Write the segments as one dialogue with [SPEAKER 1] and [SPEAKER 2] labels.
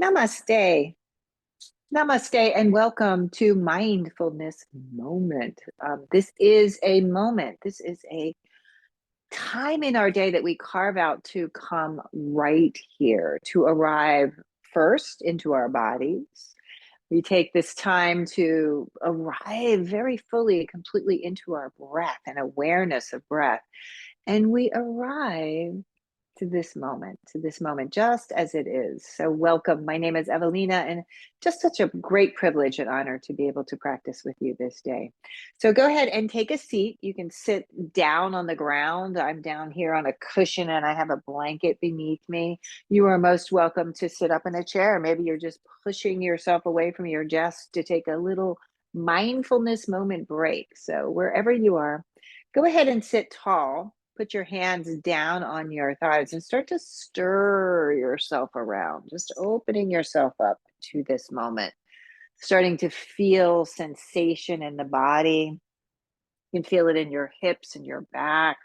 [SPEAKER 1] Namaste. Namaste and welcome to Mindfulness Moment. This is a moment. This is a time in our day that we carve out to come right here, to arrive first into our bodies. We take this time to arrive very fully, completely into our breath and awareness of breath. And we arrive to this moment, just as it is. So, welcome. My name is Evalena, and just such a great privilege and honor to be able to practice with you this day. So, go ahead and take a seat. You can sit down on the ground. I'm down here on a cushion and I have a blanket beneath me. You are most welcome to sit up in a chair. Maybe you're just pushing yourself away from your desk to take a little mindfulness moment break. So, wherever you are, go ahead and sit tall. Put your hands down on your thighs and start to stir yourself around, just opening yourself up to this moment, starting to feel sensation in the body. You can feel it in your hips and your back.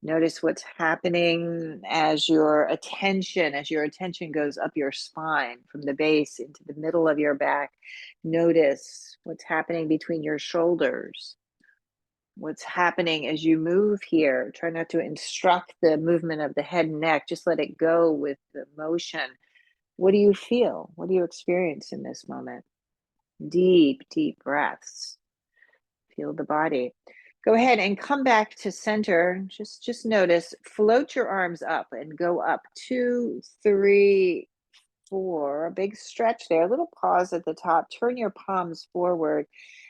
[SPEAKER 1] Notice what's happening as your attention goes up your spine from the base into the middle of your back. Notice what's happening between your shoulders. What's happening as you move here. Try not to instruct the movement of the head and neck. Just let it go with the motion. What do you feel? What do you experience in this moment? Deep, deep breaths. Feel the body. Go ahead and come back to center. Just notice, float your arms up and go up 2, 3, 4. A big stretch there. A little pause at the top. Turn your palms forward.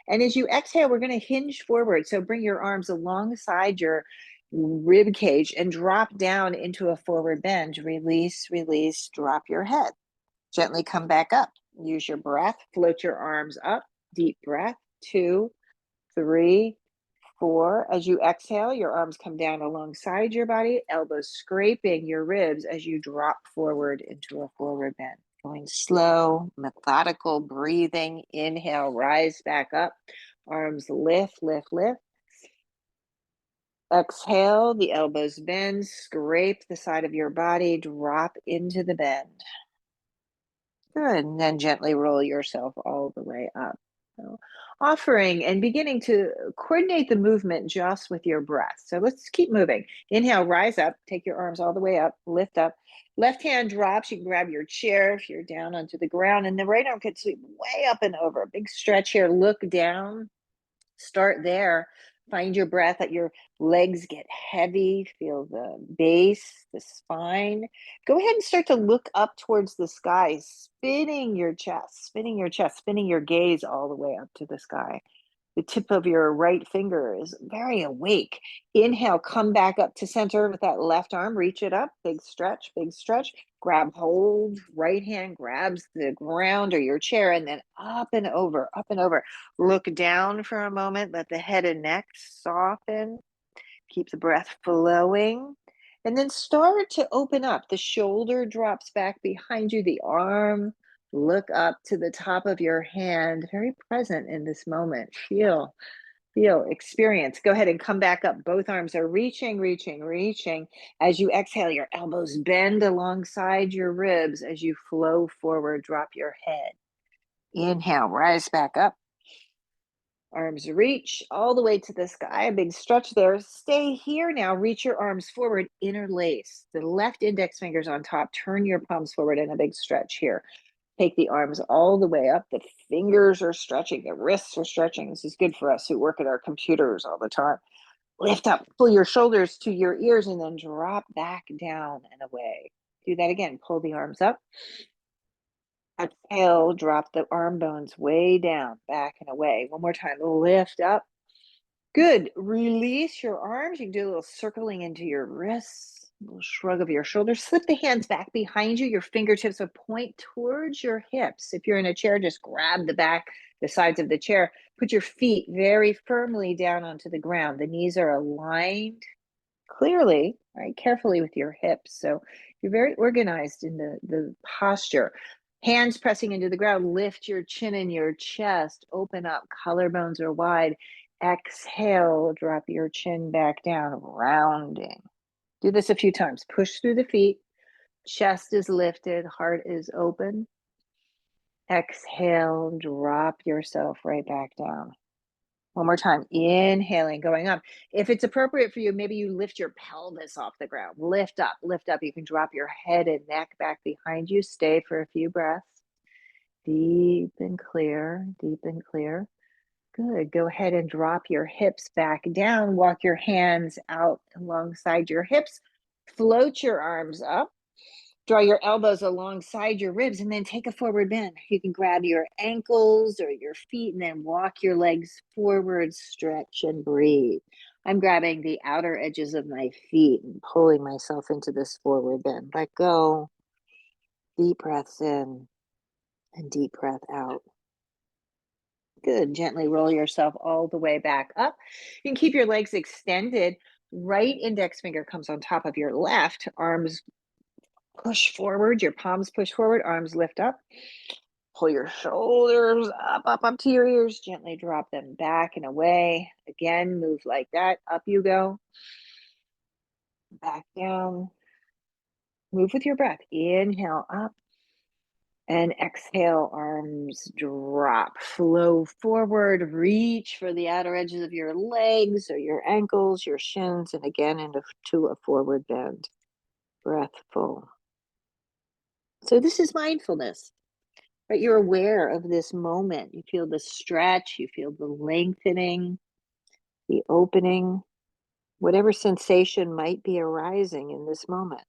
[SPEAKER 1] And as you exhale, we're going to hinge forward. So bring your arms alongside your rib cage and drop down into a forward bend. Release, release, drop your head. Gently come back up. Use your breath. Float your arms up. Deep breath. 2, 3, 4. As you exhale, your arms come down alongside your body, elbows scraping your ribs as you drop forward into a forward bend. Going slow, methodical breathing. Inhale, rise back up. Arms lift, lift, lift. Exhale, the elbows bend, scrape the side of your body, drop into the bend. Good, and then gently roll yourself all the way up. So offering and beginning to coordinate the movement just with your breath. So let's keep moving. Inhale, rise up, take your arms all the way up, lift up. Left hand drops, you can grab your chair if you're down onto the ground, and the right arm could sweep way up and over. Big stretch here, look down, start there. Find your breath, let your legs get heavy, feel the base, the spine. Go ahead and start to look up towards the sky, spinning your chest, spinning your gaze all the way up to the sky. The tip of your right finger is very awake. Inhale, come back up to center with that left arm. Reach it up. Big stretch, big stretch. Grab hold. Right hand grabs the ground or your chair, and then up and over, up and over. Look down for a moment. Let the head and neck soften. Keep the breath flowing. And then start to open up. The shoulder drops back behind you, the arm. Look up to the top of your hand, very present in this moment. Feel, experience. Go ahead and come back up. Both arms are reaching, reaching, reaching. As you exhale, your elbows bend alongside your ribs. As you flow forward, drop your head. Inhale, rise back up. Arms reach all the way to the sky. A big stretch there. Stay here now. Reach your arms forward, interlace. The left index fingers on top. Turn your palms forward in a big stretch here. Take the arms all the way up. The fingers are stretching. The wrists are stretching. This is good for us who work at our computers all the time. Lift up. Pull your shoulders to your ears and then drop back down and away. Do that again. Pull the arms up. Exhale, drop the arm bones way down, back and away. One more time, lift up. Good. Release your arms. You can do a little circling into your wrists, a little shrug of your shoulders. Slip the hands back behind you. Your fingertips will point towards your hips. If you're in a chair, just grab the sides of the chair. Put your feet very firmly down onto the ground. The knees are aligned clearly, right, carefully with your hips. So you're very organized in the posture. Hands pressing into the ground, lift your chin and your chest, open up, collarbones are wide. Exhale, drop your chin back down, rounding. Do this a few times. Push through the feet, Chest is lifted, heart is open. Exhale, drop yourself right back down. One more time, inhaling, going up. If it's appropriate for you, maybe you lift your pelvis off the ground. Lift up, lift up. You can drop your head and neck back behind you. Stay for a few breaths. Deep and clear, deep and clear. Good. Go ahead and drop your hips back down. Walk your hands out alongside your hips. Float your arms up. Draw your elbows alongside your ribs and then take a forward bend. You can grab your ankles or your feet and then walk your legs forward, stretch and breathe. I'm grabbing the outer edges of my feet and pulling myself into this forward bend. Let go. Deep breaths in and deep breath out. Good. Gently roll yourself all the way back up. You can keep your legs extended. Right index finger comes on top of your left. Arms push forward. Your palms push forward. Arms lift up. Pull your shoulders up, up, up to your ears. Gently drop them back and away. Again, move like that. Up you go. Back down. Move with your breath. Inhale up. And exhale, arms drop, flow forward, reach for the outer edges of your legs or your ankles, your shins, and again into a forward bend. Breath full. So this is mindfulness, right? You're aware of this moment. You feel the stretch, you feel the lengthening, the opening, whatever sensation might be arising in this moment.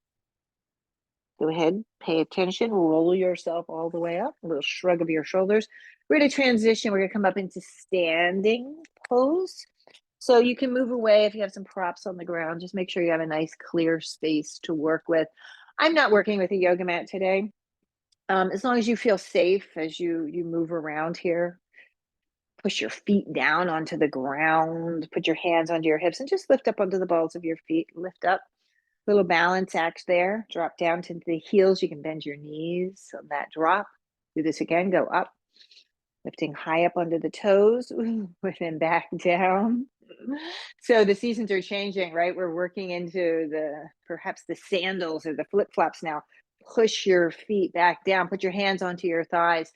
[SPEAKER 1] Go ahead, pay attention, roll yourself all the way up, a little shrug of your shoulders. We're going to transition. We're going to come up into standing pose. So you can move away if you have some props on the ground. Just make sure you have a nice clear space to work with. I'm not working with a yoga mat today. As long as you feel safe as you move around here, push your feet down onto the ground, put your hands onto your hips and just lift up onto the balls of your feet. Lift up. Little balance act there. Drop down to the heels. You can bend your knees on that drop. Do this again. Go up, lifting high up under the toes, then back down. So the seasons are changing, right? We're working into perhaps the sandals or the flip flops now. Push your feet back down. Put your hands onto your thighs.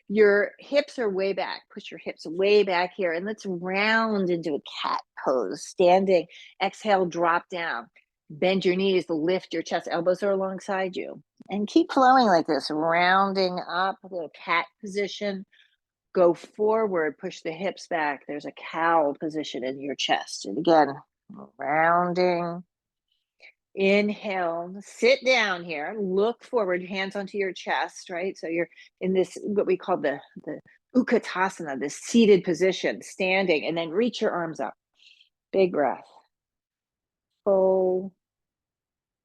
[SPEAKER 1] Your hips are way back. Push your hips way back here. And let's round into a cat pose. Standing. Exhale, drop down. Bend your knees, lift your chest, elbows are alongside you. And keep flowing like this, rounding up, a little cat position. Go forward, push the hips back. There's a cow position in your chest. And again, rounding. Inhale, sit down here, look forward, hands onto your chest, right? So you're in this, what we call the Utkatasana, this seated position, standing, and then reach your arms up. Big breath. Full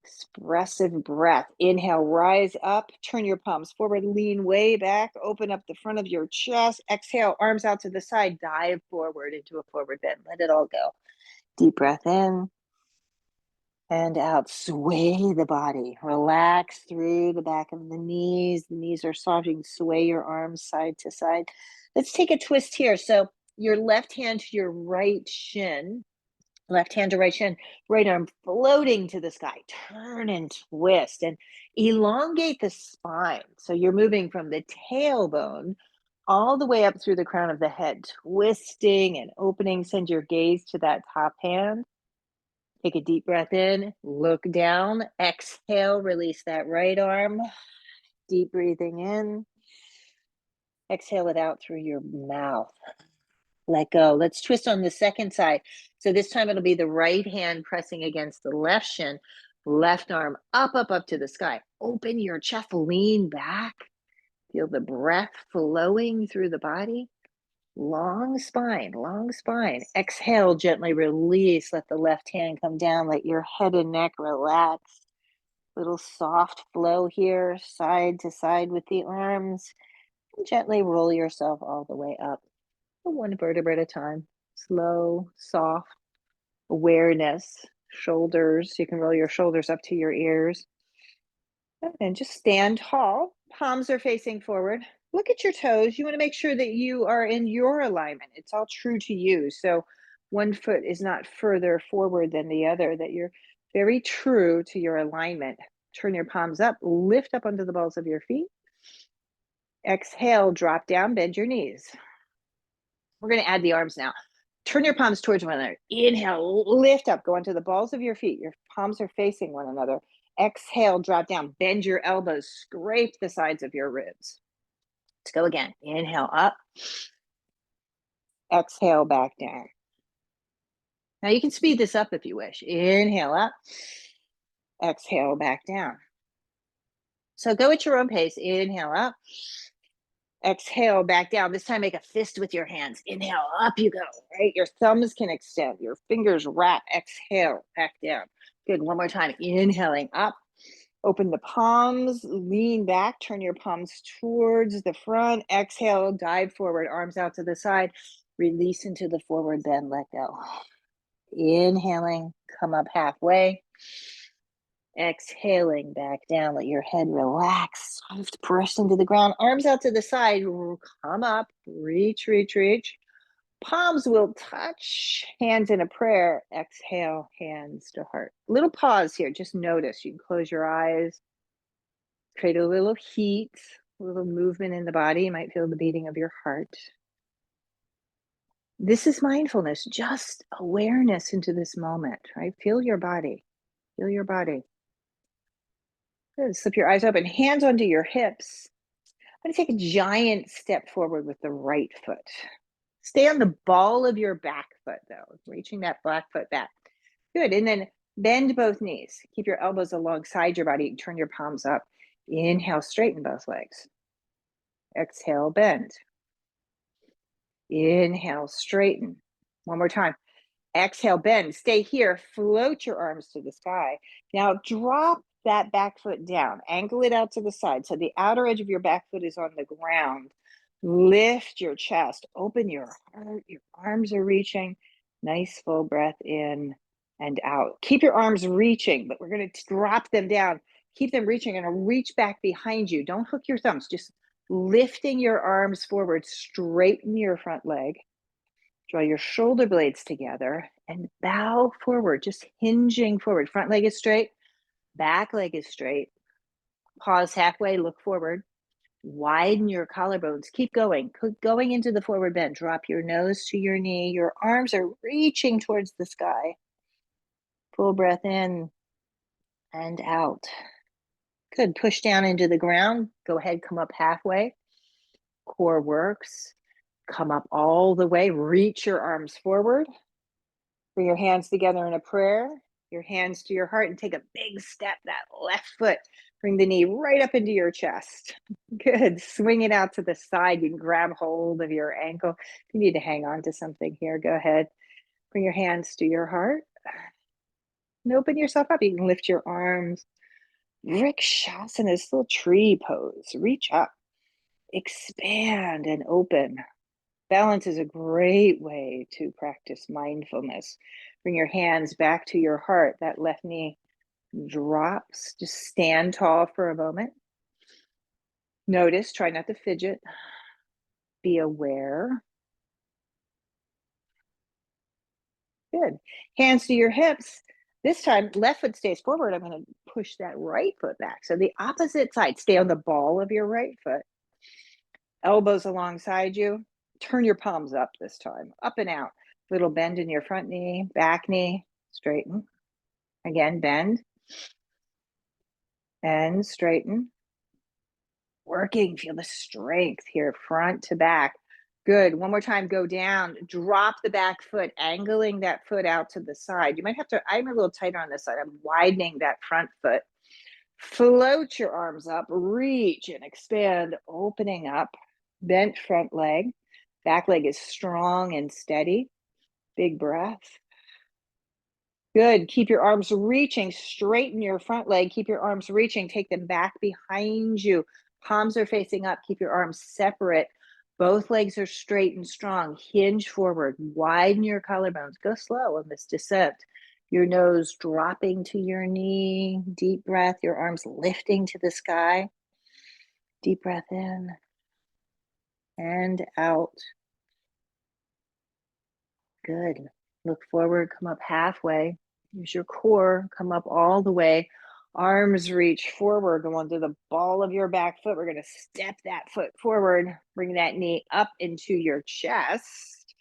[SPEAKER 1] expressive breath. Inhale, rise up, turn your palms forward, lean way back, open up the front of your chest. Exhale, arms out to the side, dive forward into a forward bend. Let it all go. Deep breath in and out. Sway the body. Relax through the back of the knees. The knees are soft. You can sway your arms side to side. Let's take a twist here. So your left hand to your right shin. Left hand to right shin, right arm floating to the sky. Turn and twist and elongate the spine. So you're moving from the tailbone all the way up through the crown of the head, twisting and opening. Send your gaze to that top hand. Take a deep breath in, look down, exhale, release that right arm. Deep breathing in. Exhale it out through your mouth. Let go. Let's twist on the second side. So this time it'll be the right hand pressing against the left shin, left arm up, up, up to the sky. Open your chest, lean back. Feel the breath flowing through the body. Long spine, long spine. Exhale, gently release. Let the left hand come down. Let your head and neck relax. Little soft flow here, side to side with the arms. And gently roll yourself all the way up. One vertebra at a time. Slow, soft awareness. Shoulders. You can roll your shoulders up to your ears. And just stand tall. Palms are facing forward. Look at your toes. You want to make sure that you are in your alignment. It's all true to you. So one foot is not further forward than the other, that you're very true to your alignment. Turn your palms up, lift up onto the balls of your feet. Exhale, drop down, bend your knees. We're going to add the arms now. Turn your palms towards one another. Inhale, lift up, go onto the balls of your feet. Your palms are facing one another. Exhale, drop down, bend your elbows, scrape the sides of your ribs. Let's go again. Inhale up. Exhale, back down. Now you can speed this up if you wish. Inhale up. Exhale, back down. So go at your own pace. Inhale up. Exhale, back down. This time make a fist with your hands. Inhale, up you go, right? Your thumbs can extend. Your fingers wrap. Exhale, back down. Good, one more time. Inhaling up. Open the palms, lean back, turn your palms towards the front. Exhale, dive forward, arms out to the side. Release into the forward bend, let go. Inhaling, come up halfway. Exhaling back down, let your head relax, soft press into the ground, arms out to the side, come up, reach, reach, reach. Palms will touch, hands in a prayer. Exhale, hands to heart. Little pause here, just notice. You can close your eyes, create a little heat, a little movement in the body. You might feel the beating of your heart. This is mindfulness, just awareness into this moment, right? Feel your body, feel your body. Good. Slip your eyes open, hands onto your hips. I'm going to take a giant step forward with the right foot. Stay on the ball of your back foot, though, reaching that back foot back. Good. And then bend both knees. Keep your elbows alongside your body. Turn your palms up. Inhale, straighten both legs. Exhale, bend. Inhale, straighten. One more time. Exhale, bend. Stay here. Float your arms to the sky. Now drop that back foot down. Angle it out to the side. So the outer edge of your back foot is on the ground. Lift your chest. Open your heart. Your arms are reaching. Nice full breath in and out. Keep your arms reaching, but we're going to drop them down. Keep them reaching and reach back behind you. Don't hook your thumbs. Just lifting your arms forward. Straighten your front leg. Draw your shoulder blades together and bow forward, just hinging forward. Front leg is straight, back leg is straight. Pause halfway, look forward. Widen your collarbones. Keep going. Going into the forward bend. Drop your nose to your knee. Your arms are reaching towards the sky. Full breath in and out. Good. Push down into the ground. Go ahead, come up halfway. Core works. Come up all the way. Reach your arms forward. Bring your hands together in a prayer, your hands to your heart, and take a big step, that left foot. Bring the knee right up into your chest. Good. Swing it out to the side. You can grab hold of your ankle. If you need to hang on to something here, go ahead. Bring your hands to your heart and open yourself up. You can lift your arms. Vrikshasana, this little tree pose. Reach up, expand, and open. Balance is a great way to practice mindfulness. Bring your hands back to your heart. That left knee drops. Just stand tall for a moment. Notice, try not to fidget. Be aware. Good. Hands to your hips. This time, left foot stays forward. I'm going to push that right foot back. So the opposite side. Stay on the ball of your right foot. Elbows alongside you. Turn your palms up this time. Up and out. Little bend in your front knee, back knee. Straighten. Again, bend. And straighten. Working. Feel the strength here, front to back. Good. One more time. Go down. Drop the back foot, angling that foot out to the side. You might have to, I'm a little tighter on this side. I'm widening that front foot. Float your arms up, reach and expand, opening up. Bent front leg. Back leg is strong and steady. Big breath. Good. Keep your arms reaching. Straighten your front leg. Keep your arms reaching. Take them back behind you. Palms are facing up. Keep your arms separate. Both legs are straight and strong. Hinge forward. Widen your collarbones. Go slow on this descent. Your nose dropping to your knee. Deep breath. Your arms lifting to the sky. Deep breath in and out. Good. Look forward. Come up halfway. Use your core. Come up all the way. Arms reach forward, go onto the ball of your back foot. We're going to step that foot forward, bring that knee up into your chest.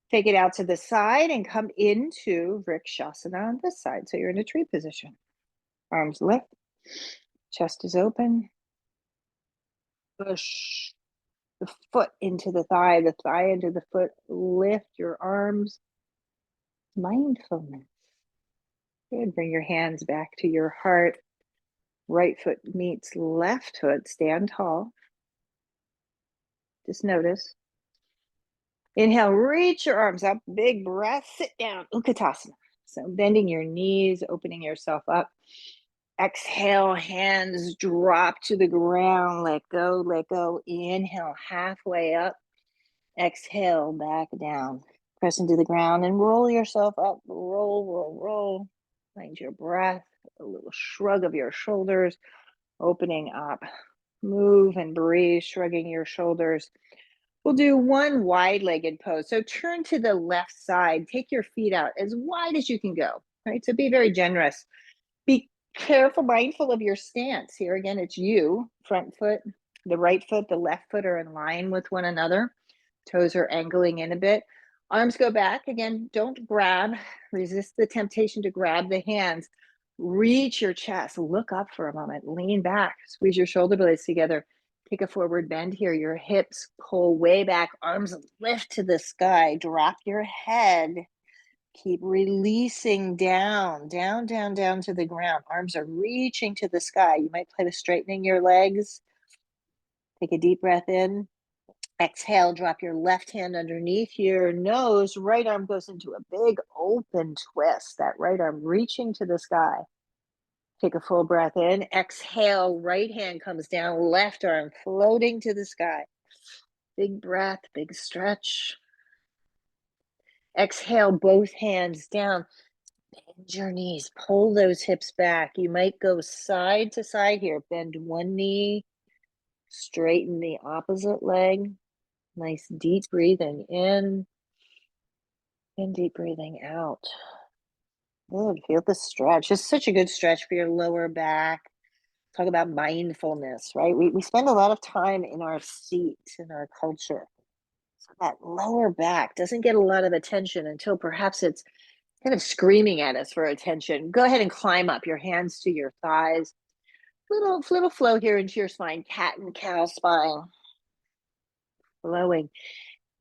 [SPEAKER 1] Take it out to the side and come into Vrikshasana on this side. So you're in a tree position. Arms lift, chest is open. Push the foot into the thigh into the foot. Lift your arms. Mindfulness. Good. Bring your hands back to your heart. Right foot meets left foot. Stand tall. Just notice. Inhale, reach your arms up. Big breath. Sit down. Utkatasana. So bending your knees, opening yourself up. Exhale, hands drop to the ground. Let go, let go. Inhale, halfway up. Exhale, back down. Press into the ground and roll yourself up. Roll, roll, roll. Find your breath. A little shrug of your shoulders. Opening up. Move and breathe, shrugging your shoulders. We'll do one wide-legged pose. So turn to the left side. Take your feet out as wide as you can go, right? So be very generous. Be careful, mindful of your stance. Here again, it's you, front foot, the right foot, the left foot are in line with one another. Toes are angling in a bit. Arms go back. Again, don't grab. Resist the temptation to grab the hands. Reach your chest. Look up for a moment. Lean back. Squeeze your shoulder blades together. Take a forward bend here. Your hips pull way back. Arms lift to the sky. Drop your head. Keep releasing down, down, down, down to the ground. Arms are reaching to the sky. You might play with straightening your legs. Take a deep breath in. Exhale, drop your left hand underneath your nose. Right arm goes into a big open twist. That right arm reaching to the sky. Take a full breath in. Exhale, right hand comes down. Left arm floating to the sky. Big breath, big stretch. Exhale, both hands down. Bend your knees. Pull those hips back. You might go side to side here. Bend one knee. Straighten the opposite leg. Nice deep breathing in and deep breathing out. Good. Feel the stretch. It's such a good stretch for your lower back. Talk about mindfulness, right? We spend a lot of time in our seats in our culture. So that lower back doesn't get a lot of attention until perhaps it's kind of screaming at us for attention. Go ahead and climb up, your hands to your thighs. Little flow here into your spine, cat and cow spine. Flowing.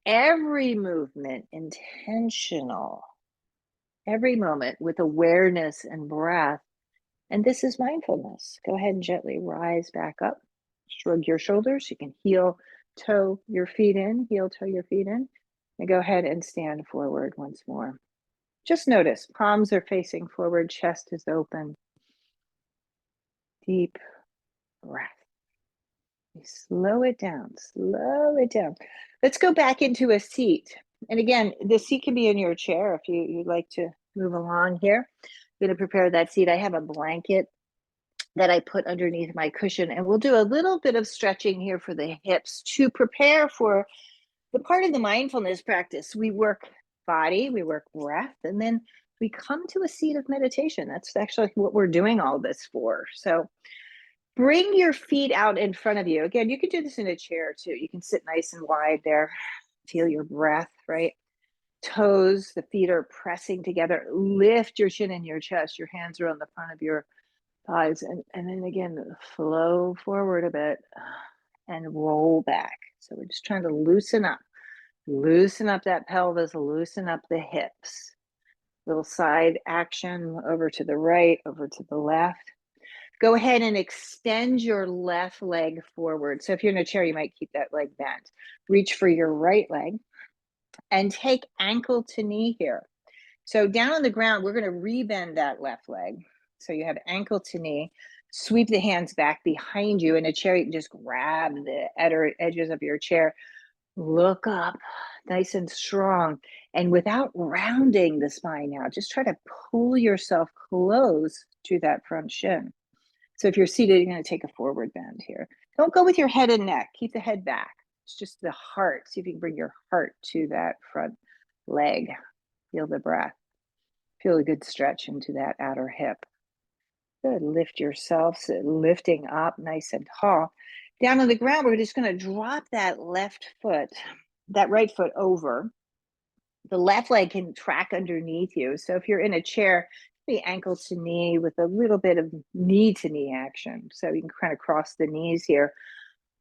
[SPEAKER 1] Every movement intentional. Every moment with awareness and breath. And this is mindfulness. Go ahead and gently rise back up. Shrug your shoulders. You can heel toe your feet in, heel toe your feet in. And go ahead and stand forward once more. Just notice, palms are facing forward, chest is open. Deep breath. Slow it down, slow it down. Let's go back into a seat. And again, the seat can be in your chair if you'd like to move along here. I'm going to prepare that seat. I have a blanket that I put underneath my cushion, and we'll do a little bit of stretching here for the hips to prepare for the part of the mindfulness practice. We work body, we work breath, and then we come to a seat of meditation. That's actually what we're doing all this for. So bring your feet out in front of you. Again, you can do this in a chair too. You can sit nice and wide there. Feel your breath, right? Toes, the feet are pressing together. Lift your chin and your chest. Your hands are on the front of your thighs. And then again, flow forward a bit and roll back. So we're just trying to loosen up. Loosen up that pelvis, loosen up the hips. Little side action over to the right, over to the left. Go ahead and extend your left leg forward. So if you're in a chair, you might keep that leg bent. Reach for your right leg and take ankle to knee here. So down on the ground, we're going to rebend that left leg. So you have ankle to knee. Sweep the hands back behind you. In a chair, you can just grab the edges of your chair. Look up, nice and strong. And without rounding the spine now, just try to pull yourself close to that front shin. So if you're seated, you're going to take a forward bend here. Don't go with your head and neck. Keep the head back. It's just the heart. See if you can bring your heart to that front leg. Feel the breath. Feel a good stretch into that outer hip. Good. Lift yourself, so lifting up nice and tall. Down on the ground, we're just going to drop that left foot, that right foot over. The left leg can track underneath you. So if you're in a chair, the ankle to knee with a little bit of knee to knee action. So you can kind of cross the knees here.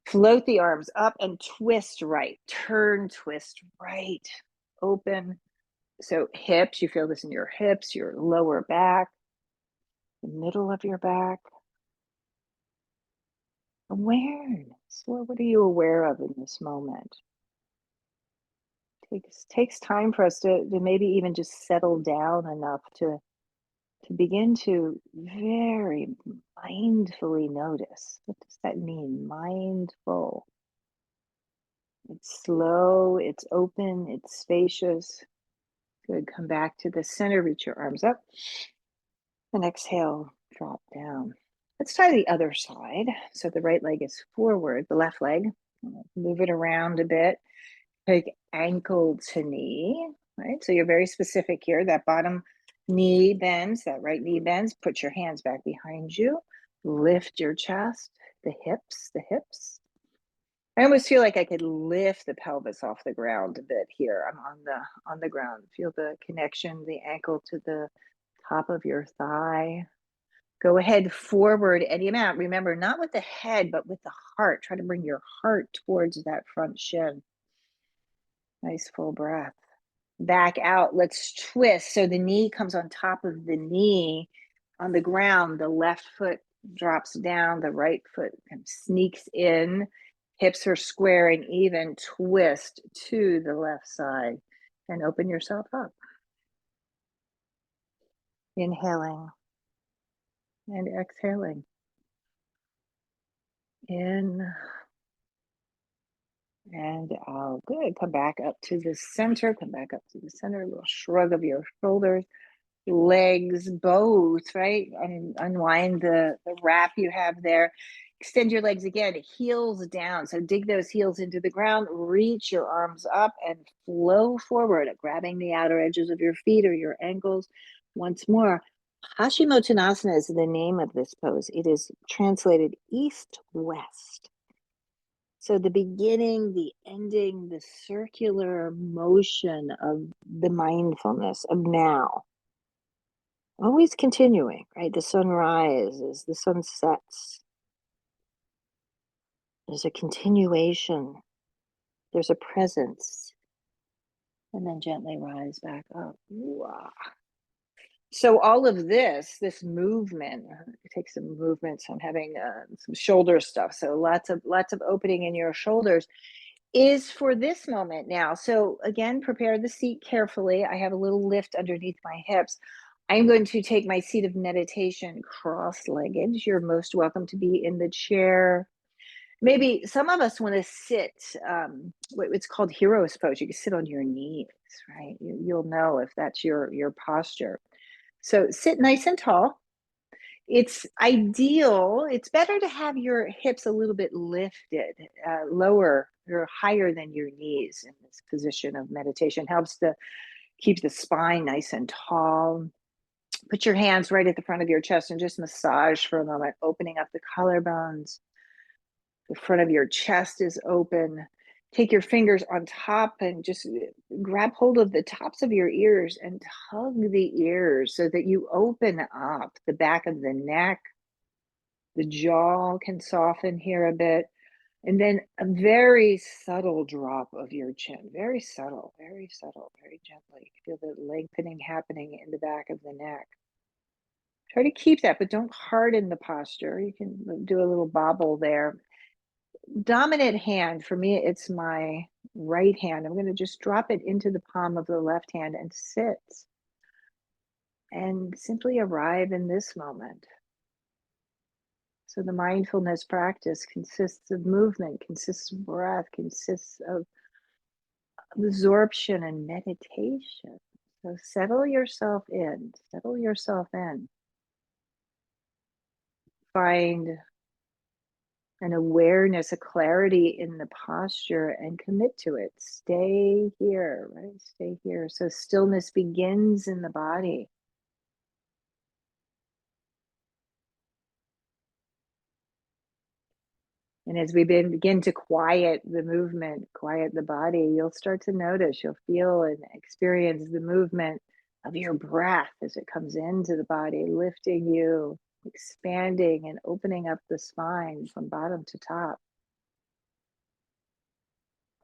[SPEAKER 1] Float the arms up and twist right. Turn, twist right. Open. So hips, you feel this in your hips, your lower back, the middle of your back. Awareness. What are you aware of in this moment? Takes time for us to maybe even just settle down enough to begin to very mindfully notice. What does that mean? Mindful. It's slow, it's open, it's spacious. Good. Come back to the center, reach your arms up. And exhale, drop down. Let's try the other side. So the right leg is forward, the left leg. Move it around a bit. Take ankle to knee, right? So you're very specific here. That bottom knee bends, that right knee bends. Put your hands back behind you. Lift your chest, the hips, the hips. I almost feel like I could lift the pelvis off the ground a bit here. I'm on the ground. Feel the connection, the ankle to the top of your thigh. Go ahead forward any amount. Remember, not with the head, but with the heart. Try to bring your heart towards that front shin. Nice full breath. Back out. Let's twist. So the knee comes on top of the knee on the ground. The left foot drops down. The right foot kind of sneaks in. Hips are square and even. Twist to the left side and open yourself up. Inhaling and exhaling. In and out. Good. Come back up to the center. Come back up to the center. A little shrug of your shoulders. Legs both, right? Unwind the wrap you have there. Extend your legs again, heels down. So dig those heels into the ground, reach your arms up and flow forward, grabbing the outer edges of your feet or your ankles. Once more, Hashimotonasana is the name of this pose. It is translated east-west. So the beginning, the ending, the circular motion of the mindfulness of now. Always continuing, right? The sun rises, the sun sets. There's a continuation. There's a presence. And then gently rise back up. Ooh-ah. So all of this movement, it takes some movement. So I'm having some shoulder stuff. So lots of opening in your shoulders is for this moment now. So again, prepare the seat carefully. I have a little lift underneath my hips. I'm going to take my seat of meditation cross-legged. You're most welcome to be in the chair. Maybe some of us want to sit, it's called hero's pose. You can sit on your knees, right? You'll know if that's your posture. So sit nice and tall. It's ideal. It's better to have your hips a little bit lifted, lower or higher than your knees in this position of meditation. Helps to keep the spine nice and tall. Put your hands right at the front of your chest and just massage for a moment, opening up the collarbones. The front of your chest is open. Take your fingers on top and just grab hold of the tops of your ears and tug the ears so that you open up the back of the neck. The jaw can soften here a bit. And then a very subtle drop of your chin. Very subtle, very gently. Feel the lengthening happening in the back of the neck. Try to keep that, but don't harden the posture. You can do a little bobble there. Dominant hand, for me, it's my right hand. I'm going to just drop it into the palm of the left hand and sit. And simply arrive in this moment. So the mindfulness practice consists of movement, consists of breath, consists of absorption and meditation. So settle yourself in, Find an awareness, a clarity in the posture and commit to it. Stay here, right? Stay here. So stillness begins in the body. And as we begin to quiet the movement, quiet the body, you'll start to notice, you'll feel and experience the movement of your breath as it comes into the body, lifting you, expanding and opening up the spine from bottom to top.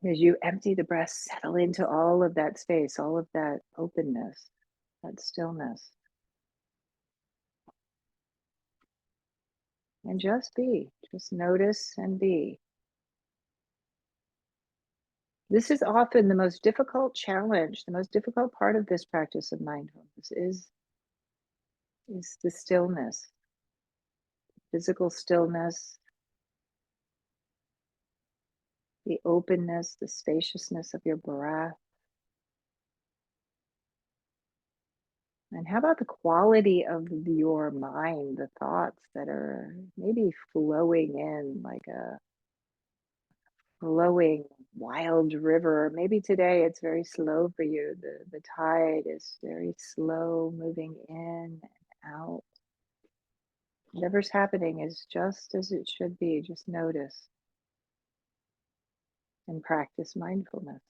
[SPEAKER 1] As you empty the breath, settle into all of that space, all of that openness, that stillness, and just be, just notice and be. This is often the most difficult challenge, the most difficult part of this practice of mindfulness is the stillness, physical stillness, the openness, the spaciousness of your breath. And how about the quality of your mind, the thoughts that are maybe flowing in like a flowing wild river. Maybe today it's very slow for you. The tide is very slow, moving in and out. Whatever's happening is just as it should be. Just notice and practice mindfulness.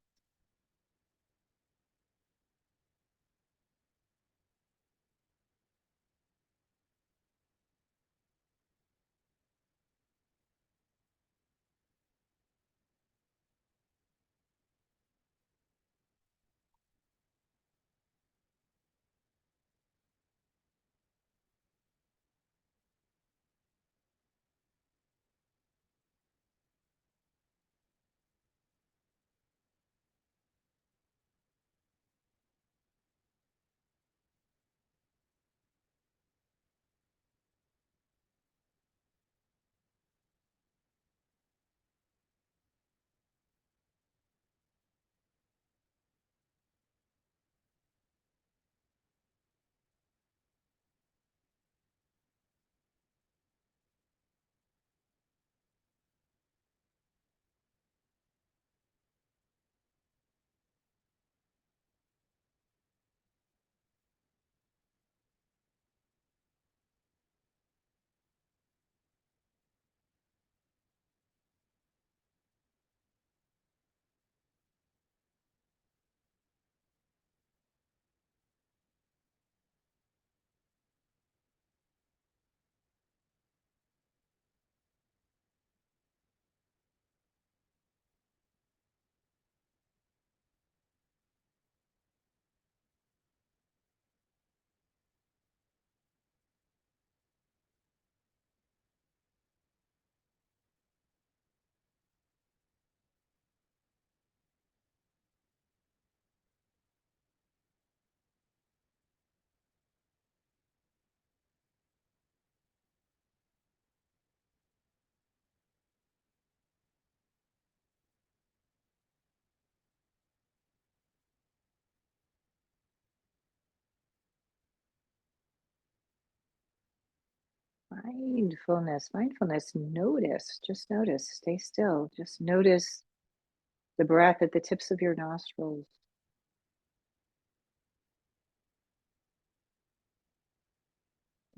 [SPEAKER 1] Mindfulness, notice, just notice, stay still, just notice the breath at the tips of your nostrils.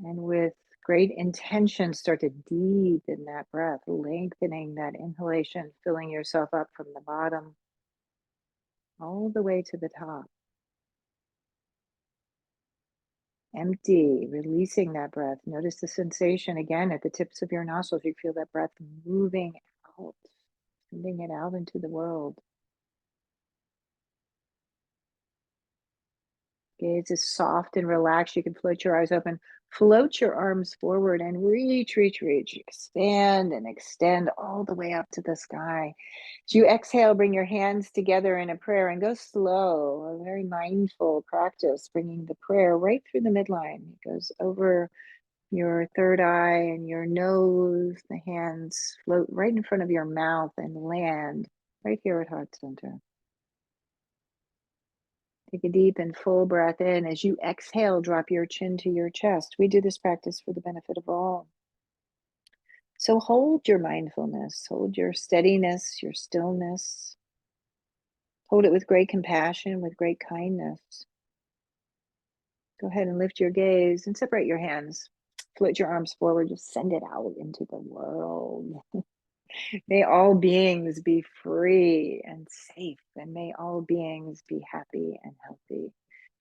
[SPEAKER 1] And with great intention, start to deepen that breath, lengthening that inhalation, filling yourself up from the bottom all the way to the top. Empty, releasing that breath. Notice the sensation again at the tips of your nostrils. You feel that breath moving out, sending it out into the world. Gaze is soft and relaxed. You can float your eyes open. Float your arms forward and reach. Expand and extend all the way up to the sky. As you exhale, bring your hands together in a prayer and go slow. A very mindful practice, bringing the prayer right through the midline. It goes over your third eye and your nose. The hands float right in front of your mouth and land right here at heart center. Take a deep and full breath in. As you exhale, drop your chin to your chest. We do this practice for the benefit of all. So hold your mindfulness, hold your steadiness, your stillness. Hold it with great compassion, with great kindness. Go ahead and lift your gaze and separate your hands. Float your arms forward, just send it out into the world. May all beings be free and safe, and may all beings be happy and healthy.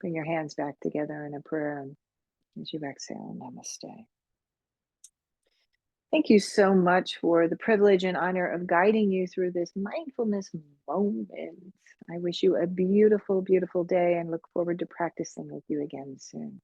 [SPEAKER 1] Bring your hands back together in a prayer, and as you exhale, namaste. Thank you so much for the privilege and honor of guiding you through this mindfulness moment. I wish you a beautiful, beautiful day and look forward to practicing with you again soon.